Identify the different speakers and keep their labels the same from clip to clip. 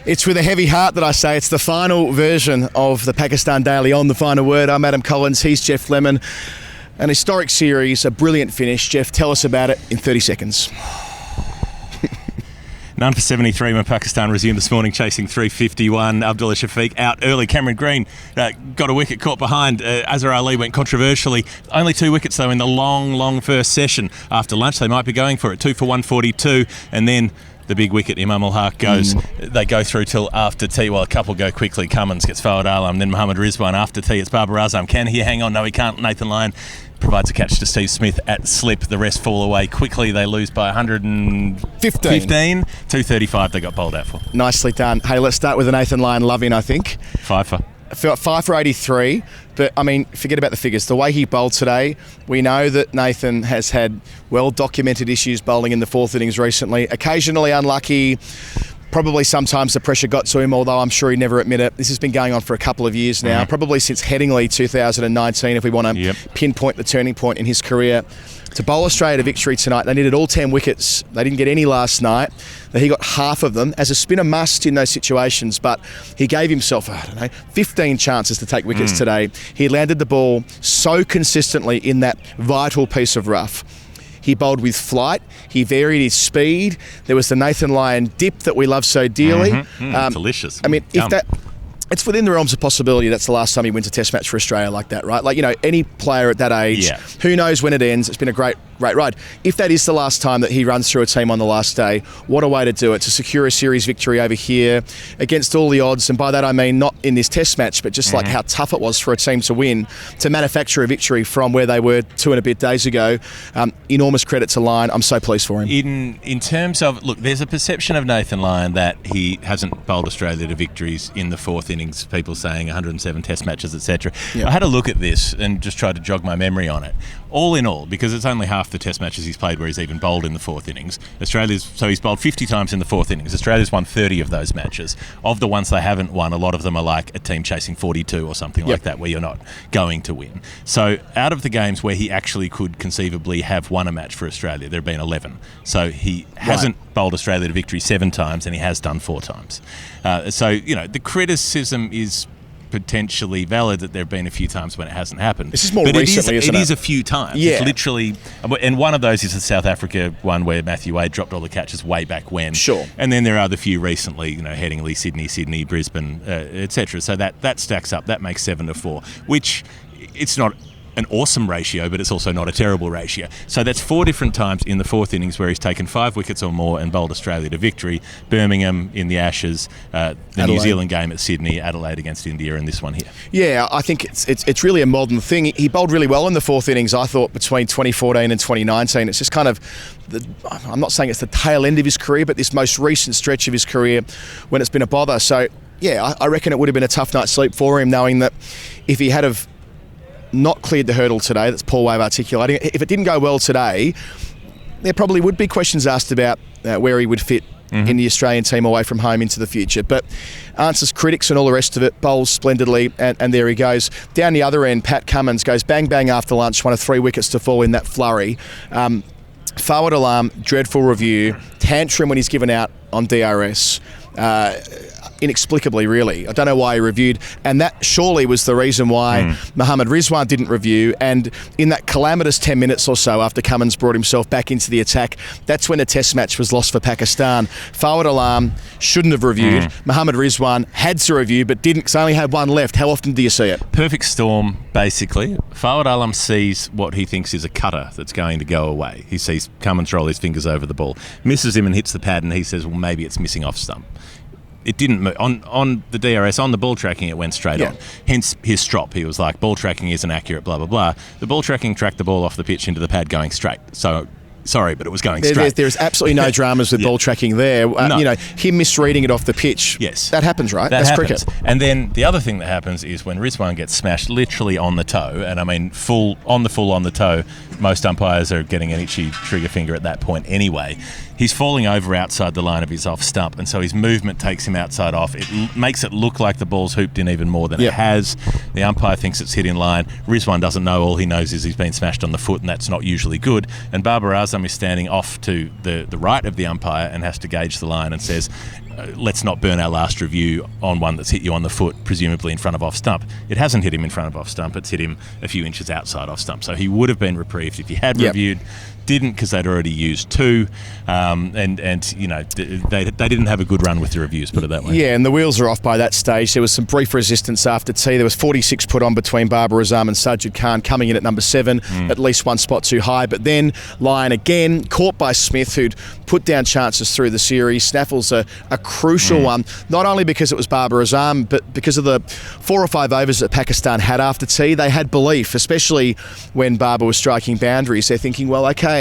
Speaker 1: It's with a heavy heart that I say it's the final version of the Pakistan Daily on The Final Word. I'm Adam Collins, he's Geoff Lemon. An historic series, a brilliant finish. Geoff, tell us about it in 30 seconds.
Speaker 2: None for 73 when Pakistan resumed this morning, chasing 351. Abdullah Shafiq out early. Cameron Green got a wicket caught behind. Azhar Ali went controversially. Only 2 wickets, though, in the long first session. After lunch, they might be going for it. 2 for 142. And then the big wicket, Imam Ul-Haq goes. They go through till after tea. Well, a couple go quickly. Cummins gets Fawad Alam, then Mohammad Rizwan. After tea, it's Babar Azam. Can he hang on? No, he can't. Nathan Lyon provides a catch to Steve Smith at slip. The rest fall away quickly. They lose by 115. 235 they got bowled out for.
Speaker 1: Nicely done. Hey, let's start with a Nathan Lyon love-in, I think. 5 for 83, but I mean, forget about the figures. The way he bowled today, we know that Nathan has had well-documented issues bowling in the fourth innings recently. Occasionally unlucky, probably sometimes the pressure got to him, although I'm sure he never admit it. This has been going on for a couple of years now, probably since Headingley 2019, if we want to pinpoint the turning point in his career. To bowl Australia to victory tonight, they needed all 10 wickets. They didn't get any last night. He got half of them. As a spinner must in those situations, but he gave himself, 15 chances to take wickets today. He landed the ball so consistently in that vital piece of rough. He bowled with flight. He varied his speed. There was the Nathan Lyon dip that we love so dearly.
Speaker 2: Delicious.
Speaker 1: I mean, if that... It's within the realms of possibility that's the last time he wins a test match for Australia like that, right? Like, any player at that age, who knows when it ends. It's been a great ride. If that is the last time that he runs through a team on the last day, what a way to do it, to secure a series victory over here against all the odds. And by that I mean not in this test match, but just like how tough it was for a team to win, to manufacture a victory from where they were 2 and a bit days ago. Enormous credit to Lyon. I'm so pleased for him.
Speaker 2: In terms of, look, there's a perception of Nathan Lyon that he hasn't bowled Australia to victories in the fourth innings. People saying 107 test matches, etc. I had a look at this and just tried to jog my memory on it. All in all, because it's only half the test matches he's played where he's even bowled in the fourth innings. So he's bowled 50 times in the fourth innings. Australia's won 30 of those matches. Of the ones they haven't won, a lot of them are like a team chasing 42 or something like that, where you're not going to win. So out of the games where he actually could conceivably have won a match for Australia, there have been 11. So he hasn't bowled Australia to victory 7 times, and he has done 4 times. So the criticism is potentially valid that there have been a few times when it hasn't happened.
Speaker 1: This is more recently, isn't it?
Speaker 2: It is a few times.
Speaker 1: Yeah.
Speaker 2: It's literally, and one of those is the South Africa one where Matthew Wade dropped all the catches way back when.
Speaker 1: Sure.
Speaker 2: And then there are the few recently, Headingley, Sydney, Brisbane, etc. So that stacks up. That makes 7 to 4, which it's not an awesome ratio, but it's also not a terrible ratio. So that's 4 different times in the fourth innings where he's taken 5 wickets or more and bowled Australia to victory. Birmingham in the Ashes, the New Zealand game at Sydney, Adelaide against India, and this one here. Yeah,
Speaker 1: I think it's really a modern thing. He bowled really well in the fourth innings, I thought, between 2014 and 2019. It's just kind of, I'm not saying it's the tail end of his career, but this most recent stretch of his career when it's been a bother. So, I reckon it would have been a tough night's sleep for him, knowing that if he had have not cleared the hurdle today, that's Paul Wave articulating. If it didn't go well today, there probably would be questions asked about where he would fit in the Australian team away from home into the future. But answers critics and all the rest of it, bowls splendidly, and there he goes. Down the other end, Pat Cummins goes bang bang after lunch, one of 3 wickets to fall in that flurry. Fawad Alam, dreadful review, tantrum when he's given out on DRS. Inexplicably, really. I don't know why he reviewed, and that surely was the reason why Mohammad Rizwan didn't review. And in that calamitous 10 minutes or so after Cummins brought himself back into the attack, that's when the test match was lost for Pakistan. Fawad Alam shouldn't have reviewed. Mohammad Rizwan had to review but didn't, because they only had 1 left. How often do you see it?
Speaker 2: Perfect storm, basically. Fawad Alam sees what he thinks is a cutter that's going to go away. He sees Cummins roll his fingers over the ball, misses him and hits the pad, and he says, well, maybe it's missing off stump. It didn't move. On the DRS, on the ball tracking, it went straight on. Hence his strop. He was like, ball tracking isn't accurate, blah, blah, blah. The ball tracking tracked the ball off the pitch into the pad going straight. So, sorry, but it was going straight.
Speaker 1: There's absolutely no dramas with ball tracking there.
Speaker 2: No.
Speaker 1: Him misreading it off the pitch.
Speaker 2: Yes.
Speaker 1: That happens, right?
Speaker 2: That's
Speaker 1: cricket.
Speaker 2: And then the other thing that happens is when Rizwan gets smashed literally on the toe, and I mean full on the toe, most umpires are getting an itchy trigger finger at that point anyway. He's falling over outside the line of his off stump, and so his movement takes him outside off. It makes it look like the ball's hooped in even more than it has. The umpire thinks it's hit in line. Rizwan doesn't know. All he knows is he's been smashed on the foot, and that's not usually good. And Babar Azam is standing off to the right of the umpire and has to gauge the line and says, let's not burn our last review on one that's hit you on the foot, presumably in front of off stump. It hasn't hit him in front of off stump, it's hit him a few inches outside off stump. So he would have been reprieved if he had reviewed. Didn't, because they'd already used 2, and they didn't have a good run with the reviews, put it that way.
Speaker 1: Yeah, and the wheels are off by that stage. There was some brief resistance after tee. There was 46 put on between Babar Azam and Sajid Khan, coming in at number 7, at least one spot too high. But then Lyon again, caught by Smith, who'd put down chances through the series. Snaffle's a crucial one, not only because it was Babar Azam, but because of the 4 or 5 overs that Pakistan had after tee. They had belief, especially when Babar was striking boundaries. They're thinking, well, okay,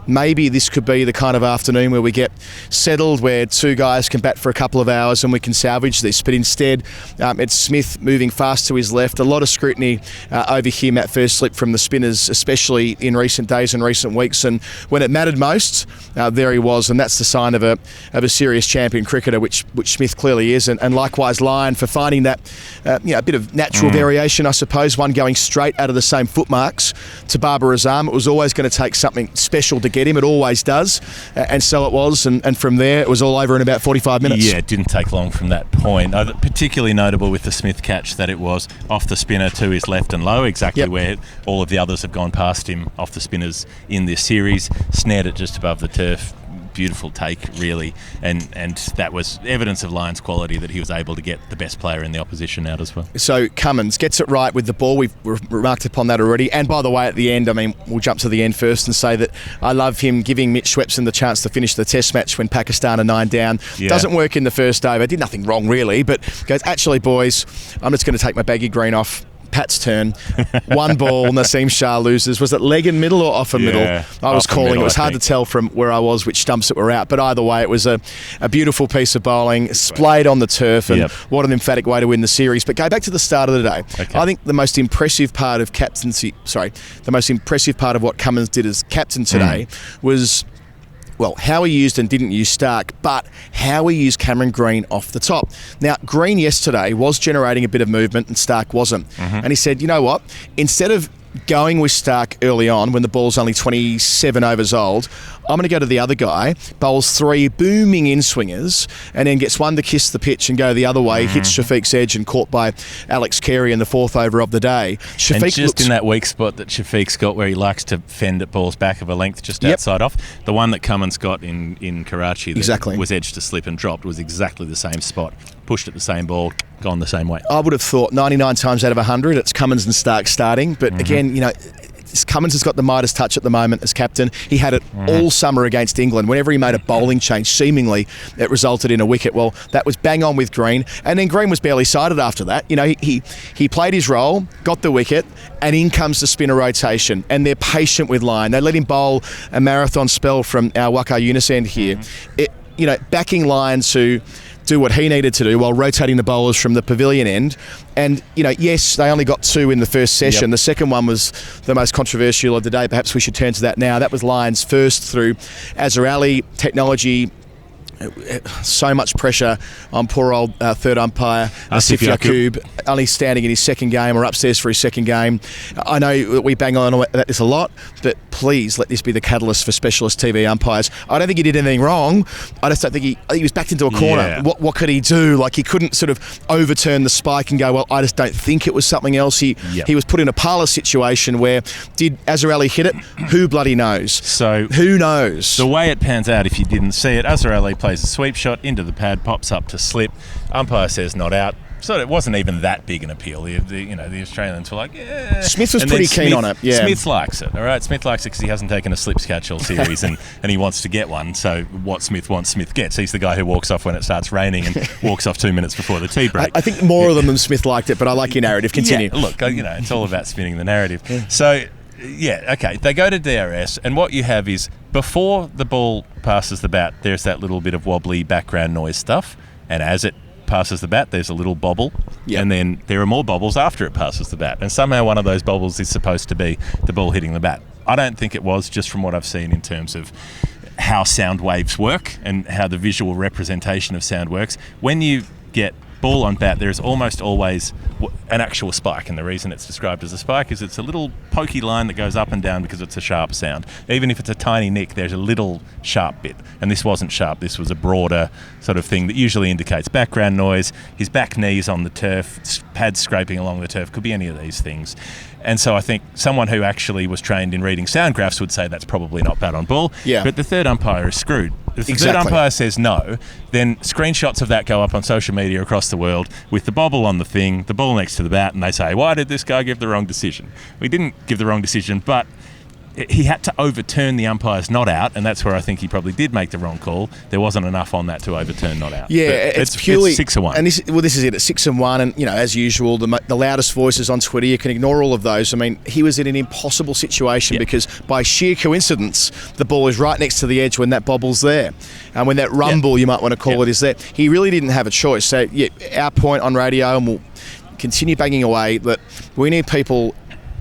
Speaker 1: maybe this could be the kind of afternoon where we get settled, where 2 guys can bat for a couple of hours and we can salvage this. But instead, it's Smith moving fast to his left. A lot of scrutiny over him at first slip from the spinners, especially in recent days and recent weeks. And when it mattered most, there he was. And that's the sign of a serious champion cricketer, which Smith clearly is. And likewise, Lyon, for finding that a bit of natural variation, I suppose, one going straight out of the same footmarks to Babar Azam. It was always going to take something special to get him. It always does. And so it was. And from there, it was all over in about 45 minutes.
Speaker 2: Yeah, it didn't take long from that point. Particularly notable with the Smith catch that it was off the spinner to his left and low, exactly where all of the others have gone past him off the spinners in this series. Snared it just above the turf. Beautiful take, really, and that was evidence of Lyon's quality, that he was able to get the best player in the opposition out as well.
Speaker 1: So Cummins gets it right with the ball. We've remarked upon that already. And by the way, at the end, I mean, we'll jump to the end first and say that I love him giving Mitch Swepson the chance to finish the Test match when Pakistan are 9 down. Doesn't work in the first over. Did nothing wrong really, but goes, actually, boys, I'm just going to take my baggy green off. Pat's turn. 1 ball, Naseem Shah loses. Was it leg and middle or off and middle? I was calling. It was hard to tell from where I was which stumps that were out. But either way, it was a beautiful piece of bowling, splayed on the turf, and what an emphatic way to win the series. But go back to the start of the day. I think the most impressive part of the most impressive part of what Cummins did as captain today was, well, how he used and didn't use Stark, but how he used Cameron Green off the top. Now, Green yesterday was generating a bit of movement and Stark wasn't. And he said, you know what, instead of going with Stark early on when the ball's only 27 overs old, I'm going to go to the other guy, bowls 3 booming in-swingers, and then gets 1 to kiss the pitch and go the other way, hits Shafiq's edge and caught by Alex Carey in the 4th over of the day.
Speaker 2: Shafiq and just in that weak spot that Shafiq's got, where he likes to fend at balls back of a length just outside off, the one that Cummins got in Karachi that was edged to slip and dropped was exactly the same spot. Pushed at the same ball, gone the same way.
Speaker 1: I would have thought 99 times out of 100 it's Cummins and Stark starting, but again, you know, Cummins has got the Midas touch at the moment as captain. He had it all summer against England. Whenever he made a bowling change, seemingly it resulted in a wicket. Well, that was bang on with Green, and then Green was barely sided after that. You know, he played his role, got the wicket, and in comes the spinner rotation, and they're patient with Lyon. They let him bowl a marathon spell from our Waka Yunus end here. Backing Lyon to do what he needed to do while rotating the bowlers from the pavilion end. And, you know, yes, they only got 2 in the first session. The second one was the most controversial of the day. Perhaps we should turn to that now. That was Lyon's first through Azhar Ali. Technology, so much pressure on poor old third umpire Asif Yaqub, only standing in his second game or upstairs for his second game. I know that we bang on about this a lot, but please let this be the catalyst for specialist TV umpires. I don't think he did anything wrong. I just don't think he was backed into a corner. What could he do? Like, he couldn't sort of overturn the spike and go, well, I just don't think it was something else. He was put in a parlour situation where, did Azhar Ali hit it? Who bloody knows? So who knows?
Speaker 2: The way it pans out, if you didn't see it, Azhar Ali plays a sweep shot into the pad, pops up to slip. Umpire says not out. So it wasn't even that big an appeal. The Australians were like, yeah.
Speaker 1: Smith was pretty keen on it. Yeah.
Speaker 2: Smith likes it, all right? Smith likes it because he hasn't taken a slips catch all series and he wants to get one. So what Smith wants, Smith gets. He's the guy who walks off when it starts raining and walks off 2 minutes before the tea break.
Speaker 1: I think more of them than Smith liked it, but I like your narrative. Continue.
Speaker 2: Yeah, look, it's all about spinning the narrative. So, okay, they go to DRS, and what you have is, before the ball passes the bat, there's that little bit of wobbly background noise stuff, and as it passes the bat, there's a little bobble, and then there are more bobbles after it passes the bat, and somehow one of those bobbles is supposed to be the ball hitting the bat. I don't think it was, just from what I've seen in terms of how sound waves work and how the visual representation of sound works. When you get ball on bat, there's almost always an actual spike, and the reason it's described as a spike is it's a little pokey line that goes up and down because it's a sharp sound. Even if it's a tiny nick, there's a little sharp bit, and this wasn't sharp. This was a broader sort of thing that usually indicates background noise. His back knees on the turf, pads scraping along the turf, could be any of these things. And so I think someone who actually was trained in reading sound graphs would say that's probably not bat on ball.
Speaker 1: Yeah.
Speaker 2: But the third umpire is screwed. If the
Speaker 1: Exactly.
Speaker 2: third umpire says no, then screenshots of that go up on social media across the world with the bobble on the thing, the ball next to the bat, and they say, why did this guy give the wrong decision? We didn't give the wrong decision, but he had to overturn the umpire's not out, and that's where I think he probably did make the wrong call. There wasn't enough on that to overturn not out.
Speaker 1: Yeah,
Speaker 2: But
Speaker 1: it's purely
Speaker 2: 6-1.
Speaker 1: And this is it. It's 6-1, and as usual, the loudest voices on Twitter. You can ignore all of those. I mean, he was in an impossible situation because by sheer coincidence, the ball is right next to the edge when that bobble's there, and when that rumble, you might want to call it, is there. He really didn't have a choice. So our point on radio, and we'll continue banging away, that we need people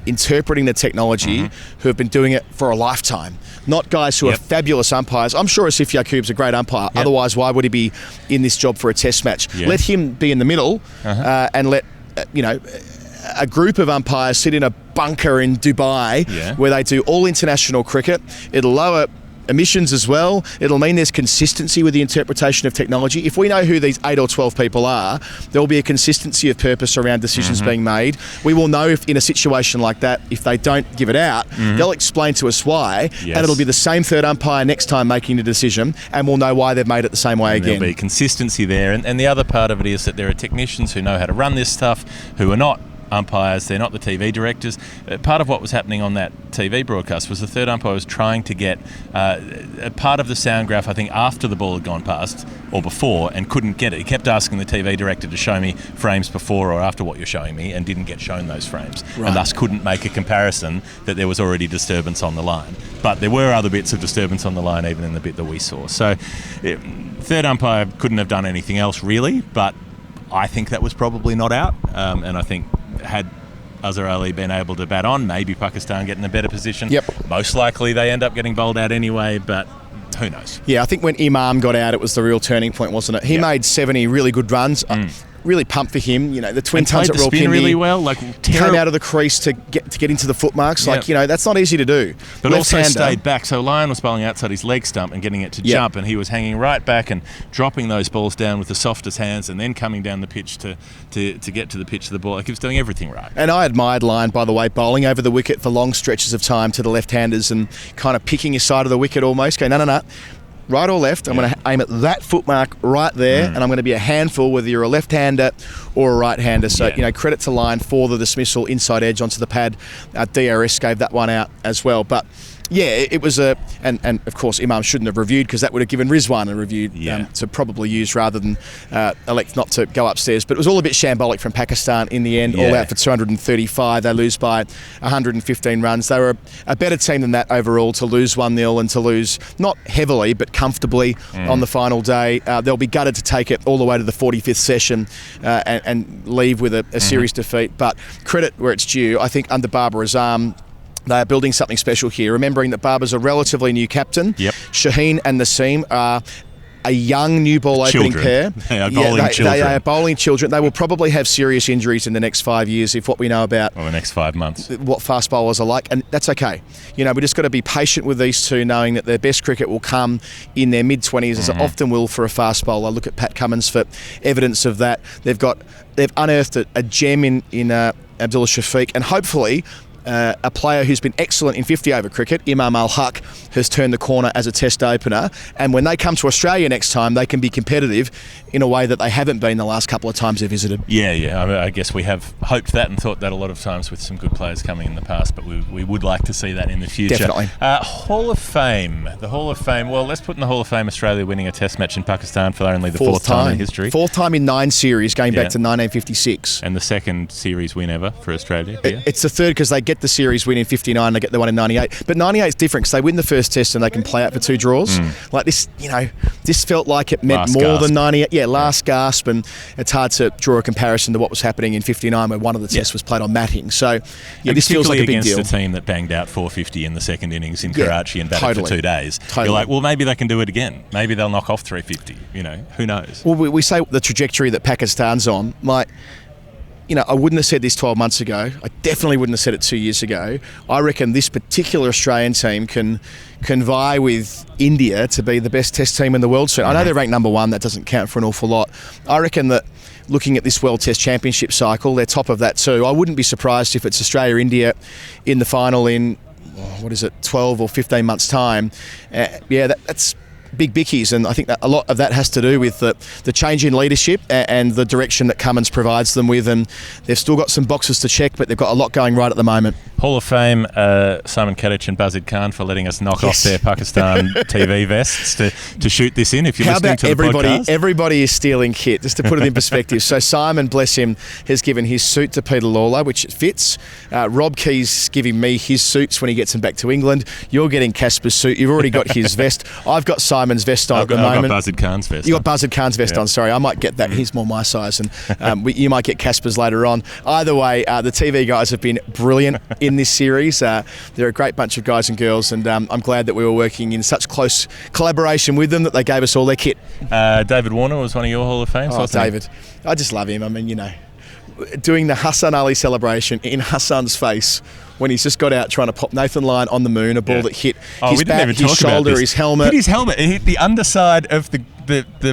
Speaker 1: interpreting the technology who have been doing it for a lifetime, not guys who are fabulous umpires. I'm sure Asif Yaqub's a great umpire. Otherwise, why would he be in this job for a test match? Let him be in the middle and let a group of umpires sit in a bunker in Dubai where they do all international cricket. It'll lower emissions as well. It'll mean there's consistency with the interpretation of technology. If we know who these 8 or 12 people are, there'll be a consistency of purpose around decisions being made. We will know if in a situation like that, if they don't give it out, they'll explain to us why, and it'll be the same third umpire next time making the decision, and we'll know why they've made it the same way again.
Speaker 2: There'll be consistency there, and the other part of it is that there are technicians who know how to run this stuff, who are not umpires, they're not the TV directors. Part of what was happening on that TV broadcast was the third umpire was trying to get a part of the sound graph, I think, after the ball had gone past or before, and couldn't get it. He kept asking the TV director to show me frames before or after what you're showing me, and didn't get shown those frames, and thus couldn't make a comparison that there was already disturbance on the line. But there were other bits of disturbance on the line, even in the bit that we saw. So third umpire couldn't have done anything else really, but I think that was probably not out, and I think had Azhar Ali been able to bat on, maybe Pakistan get in a better position. Most likely they end up getting bowled out anyway, but who knows? Yeah,
Speaker 1: I think when Imam got out, it was the real turning point, wasn't it? He made 70 really good runs. Really pumped for him. The twin tons at Rawalpindi
Speaker 2: really well.
Speaker 1: Came out of the crease to get into the foot marks. That's not easy to do.
Speaker 2: But also stayed back. So Lyon was bowling outside his leg stump and getting it to jump, and he was hanging right back and dropping those balls down with the softest hands, and then coming down the pitch to get to the pitch of the ball. He was doing everything right. And
Speaker 1: I admired Lyon, by the way, bowling over the wicket for long stretches of time to the left-handers and kind of picking his side of the wicket almost. Going, no. Right or left, I'm going to aim at that foot mark right there, and I'm going to be a handful whether you're a left-hander or a right-hander. So, credit to Lyon for the dismissal, inside edge onto the pad. DRS gave that one out as well. But it was and of course Imam shouldn't have reviewed, because that would have given Rizwan a review to probably use rather than elect not to go upstairs. But it was all a bit shambolic from Pakistan in the end, all out for 235. They lose by 115 runs. They were a better team than that overall, to lose 1-0 and to lose not heavily but comfortably on the final day. They'll be gutted to take it all the way to the 45th session and leave with a series defeat. But credit where it's due. I think under Babar Azam, they are building something special here, remembering that Babar's a relatively new captain. Shaheen and Naseem are a young new ball opening pair.
Speaker 2: They are bowling children.
Speaker 1: They are bowling children. They will probably have serious injuries in the next 5 years, if what we know about
Speaker 2: the next 5 months,
Speaker 1: what fast bowlers are like, and that's okay. We just got to be patient with these two, knowing that their best cricket will come in their mid-20s, as it often will for a fast bowler. Look at Pat Cummins for evidence of that. They've unearthed a gem in Abdullah Shafiq, and hopefully a player who's been excellent in 50-over cricket, Imam Al-Haq, has turned the corner as a test opener, and when they come to Australia next time, they can be competitive in a way that they haven't been the last couple of times they've visited.
Speaker 2: I guess we have hoped that and thought that a lot of times with some good players coming in the past, but we would like to see that in the future.
Speaker 1: Definitely.
Speaker 2: Hall of Fame. The Hall of Fame. Well, let's put in the Hall of Fame Australia winning a test match in Pakistan for only the fourth time in history.
Speaker 1: Fourth time in 9 series, going back to 1956.
Speaker 2: And the second series win ever for Australia.
Speaker 1: It's the third, because they get the series win in 59, they get the one in 98. But 98 is different because they win the first test and they can play out for 2 draws. Like this, this felt like it meant more than 98. Yeah, last gasp, and it's hard to draw a comparison to what was happening in 59 where one of the tests was played on matting. So, this feels like a big deal.
Speaker 2: Against a team that banged out 450 in the second innings in Karachi and batted for 2 days. You're like, well, maybe they can do it again. Maybe they'll knock off 350. Who knows?
Speaker 1: Well, we say the trajectory that Pakistan's on, I wouldn't have said this 12 months ago. I definitely wouldn't have said it 2 years ago. I reckon this particular Australian team can vie with India to be the best test team in the world soon. I know they're ranked number 1. That doesn't count for an awful lot. I reckon that looking at this World Test Championship cycle, they're top of that too. I wouldn't be surprised if it's Australia-India in the final in, 12 or 15 months' time. That's big bickies, and I think that a lot of that has to do with the change in leadership and the direction that Cummins provides them with, and they've still got some boxes to check, but they've got a lot going right at the moment.
Speaker 2: Hall of Fame, Simon Kadich and Bazid Khan for letting us knock off their Pakistan TV vests to shoot this in. If you're listening to the podcast.
Speaker 1: Everybody is stealing kit, just to put it in perspective. So Simon, bless him, has given his suit to Peter Lawler, which it fits. Rob Key's giving me his suits when he gets them back to England. You're getting Casper's suit. You've already got his vest. I've got Simon's vest on at the moment.
Speaker 2: I've got Bazid Khan's vest.
Speaker 1: You got Bazid Khan's vest on, sorry. I might get that. He's more my size, and you might get Casper's later on. Either way, the TV guys have been brilliant in this series. They're a great bunch of guys and girls, and I'm glad that we were working in such close collaboration with them that they gave us all their kit.
Speaker 2: David Warner was one of your Hall of Fames.
Speaker 1: Oh, David. I just love him. I mean, doing the Hassan Ali celebration in Hassan's face when he's just got out trying to pop Nathan Lyon on the moon, a ball that hit his back, his shoulder, his helmet.
Speaker 2: Hit his helmet. It hit the underside of the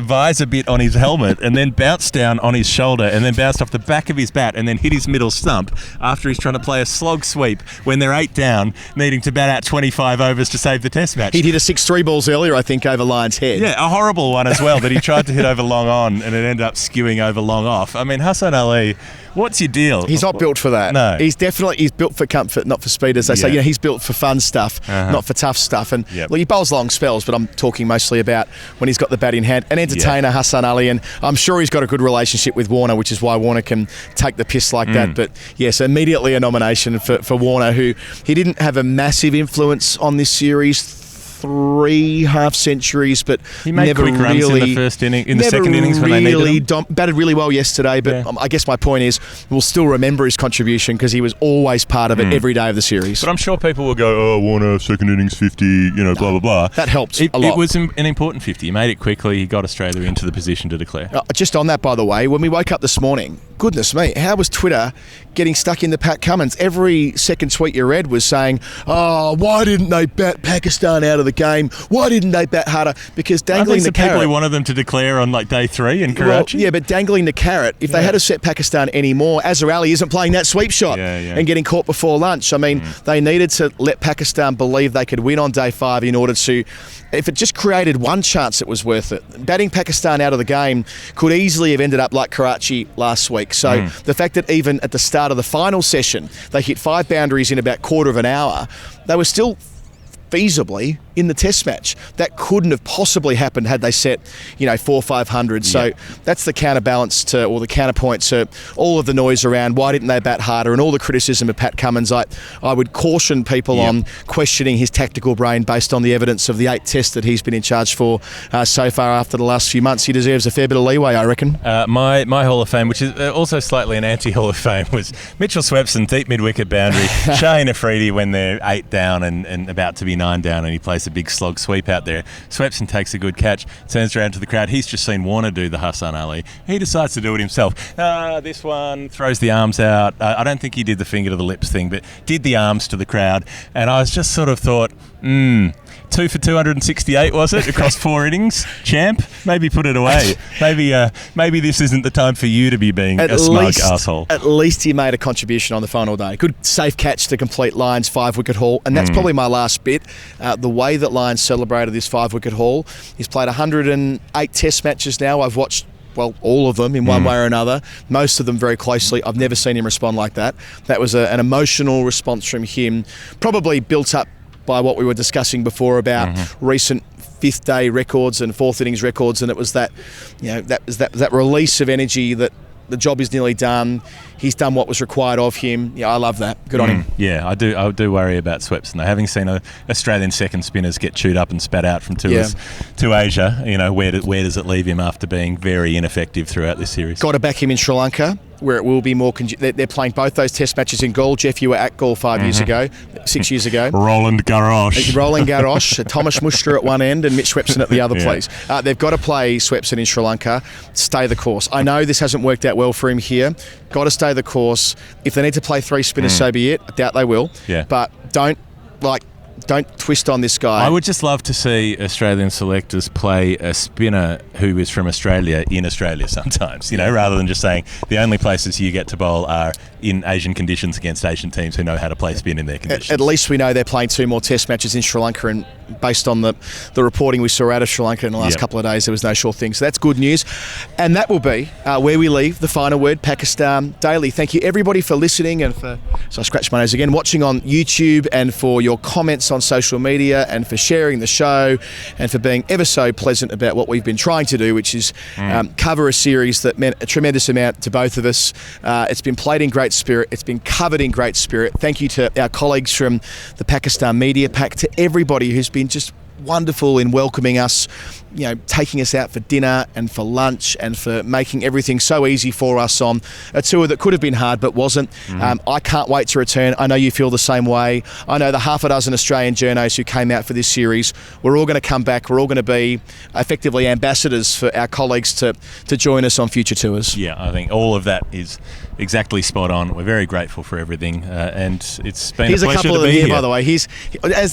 Speaker 2: visor bit on his helmet and then bounced down on his shoulder and then bounced off the back of his bat and then hit his middle stump after he's trying to play a slog sweep when they're 8 down, needing to bat out 25 overs to save the test match.
Speaker 1: He'd hit a 6-3 balls earlier, I think, over Lyon's head.
Speaker 2: Yeah, a horrible one as well that he tried to hit over long on and it ended up skewing over long off. I mean, Hassan Ali, what's your deal?
Speaker 1: He's not built for that.
Speaker 2: No.
Speaker 1: He's built for comfort, not for speed, as they say. He's built for fun stuff, not for tough stuff. And he bowls long spells, but I'm talking mostly about when he's got the bat in hand. An entertainer, Hassan Ali, and I'm sure he's got a good relationship with Warner, which is why Warner can take the piss like that. But yes, immediately a nomination for Warner, who he didn't have a massive influence on this series. 3 half centuries, but
Speaker 2: he made
Speaker 1: never
Speaker 2: quick runs
Speaker 1: really
Speaker 2: in the first inning, in the second innings when they needed him.
Speaker 1: Batted really well yesterday, but I guess my point is we'll still remember his contribution because he was always part of it every day of the series.
Speaker 2: But I'm sure people will go, oh, Warner, second innings 50, blah, blah, blah.
Speaker 1: That helped a lot.
Speaker 2: It was an important 50. He made it quickly. He got Australia into the position to declare.
Speaker 1: Just on that, by the way, when we woke up this morning, goodness me, how was Twitter getting stuck in the Pat Cummins? Every second tweet you read was saying, oh, why didn't they bat Pakistan out of the game? Why didn't they bat harder? Because dangling the carrot...
Speaker 2: people wanted them to declare on day 3 in Karachi.
Speaker 1: Well, yeah, but dangling the carrot, if they had to set Pakistan anymore, Azhar Ali isn't playing that sweep shot and getting caught before lunch. I mean, they needed to let Pakistan believe they could win on day 5 in order to... If it just created one chance, it was worth it. Batting Pakistan out of the game could easily have ended up like Karachi last week. So the fact that even at the start of the final session, they hit 5 boundaries in about quarter of an hour, they were still feasibly in the test match. That couldn't have possibly happened had they set 4-500. So that's the counterbalance to, or the counterpoint to all of the noise around why didn't they bat harder and all the criticism of Pat Cummins. I would caution people on questioning his tactical brain based on the evidence of the 8 tests that he's been in charge for so far after the last few months. He deserves a fair bit of leeway, I reckon.
Speaker 2: My Hall of Fame, which is also slightly an anti-Hall of Fame, was Mitchell Swepson, deep mid-wicket boundary, Shane Afridi when they're 8 down and about to be 9 down, and he plays a big slog sweep out there. Swepson takes a good catch, turns around to the crowd. He's just seen Warner do the Hassan Ali. He decides to do it himself. This one, throws the arms out. I don't think he did the finger to the lips thing, but did the arms to the crowd. And I was just sort of thought, 2 for 268, was it, across 4 innings? Champ, maybe put it away. Maybe this isn't the time for you to be being a smug asshole. At
Speaker 1: least he made a contribution on the final day. Good safe catch to complete Lyon's 5-wicket haul, and that's probably my last bit. The way that Lyon celebrated this 5-wicket haul, he's played 108 test matches now. I've watched all of them in one way or another, most of them very closely. I've never seen him respond like that. That was an emotional response from him, probably built up by what we were discussing before about recent 5th day records and 4th innings records, and it was that, that release of energy that the job is nearly done. He's done what was required of him. Yeah, I love that. Good on him.
Speaker 2: Yeah, I do worry about Swepson, though. Having seen Australian second spinners get chewed up and spat out from tours to Asia, where does it leave him after being very ineffective throughout this series?
Speaker 1: Got to back him in Sri Lanka, where it will be more... they're playing both those test matches in Gaul. Geoff, you were at Gaul 6 years ago.
Speaker 2: Roland Garros.
Speaker 1: Thomas Mushra at one end and Mitch Swepson at the other, please. They've got to play Swepson in Sri Lanka. Stay the course. I know this hasn't worked out well for him here. Got to stay the course. If they need to play 3 spinners, so be it. I doubt they will.
Speaker 2: Yeah.
Speaker 1: But don't twist on this guy.
Speaker 2: I would just love to see Australian selectors play a spinner who is from Australia in Australia sometimes, rather than just saying the only places you get to bowl are in Asian conditions against Asian teams who know how to play spin in their conditions.
Speaker 1: At least we know they're playing 2 more test matches in Sri Lanka, and based on the reporting we saw out of Sri Lanka in the last couple of days, there was no sure thing. So that's good news. And that will be where we leave the final word, Pakistan Daily. Thank you everybody for listening and so I scratch my nose again, watching on YouTube, and for your comments on social media, and for sharing the show, and for being ever so pleasant about what we've been trying to do, which is cover a series that meant a tremendous amount to both of us. It's been played in great spirit. It's been covered in great spirit. Thank you to our colleagues from the Pakistan Media Pack, to everybody who's been just wonderful in welcoming us, taking us out for dinner and for lunch, and for making everything so easy for us on a tour that could have been hard but wasn't. I can't wait to return. I know you feel the same way. I know the half a dozen Australian journos who came out for this series. We're all going to come back. We're all going to be effectively ambassadors for our colleagues to join us on future tours.
Speaker 2: Yeah, I think all of that is exactly spot on. We're very grateful for everything, and it's been a pleasure to be here. Here's a couple of them here,
Speaker 1: by the way.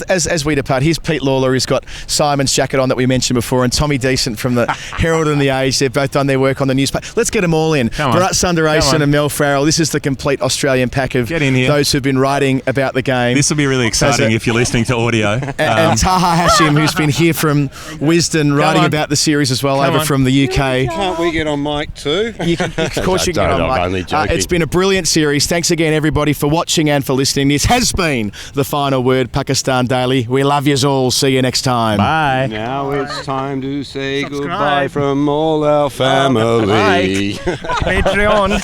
Speaker 1: As we depart, here's Pete Lawler, who's got Simon's jacket on that we mentioned before, and Tommy Decent from the Herald and the Age. They've both done their work on the newspaper. Let's get them all in. Bharat Sundaresan and Mel Farrell. This is the complete Australian pack of those who've been writing about the game.
Speaker 2: This will be really exciting if you're listening to audio.
Speaker 1: And Taha Hashim, who's been here from Wisden, writing about the series as well, from the UK.
Speaker 3: Can't we get on mic too?
Speaker 1: Of course you can get on mic. It's been a brilliant series. Thanks again, everybody, for watching and for listening. This has been the final word, Pakistan Daily. We love yous all. See you next time.
Speaker 2: Bye.
Speaker 3: Now it's time to say goodbye from all our family.
Speaker 4: Patreon.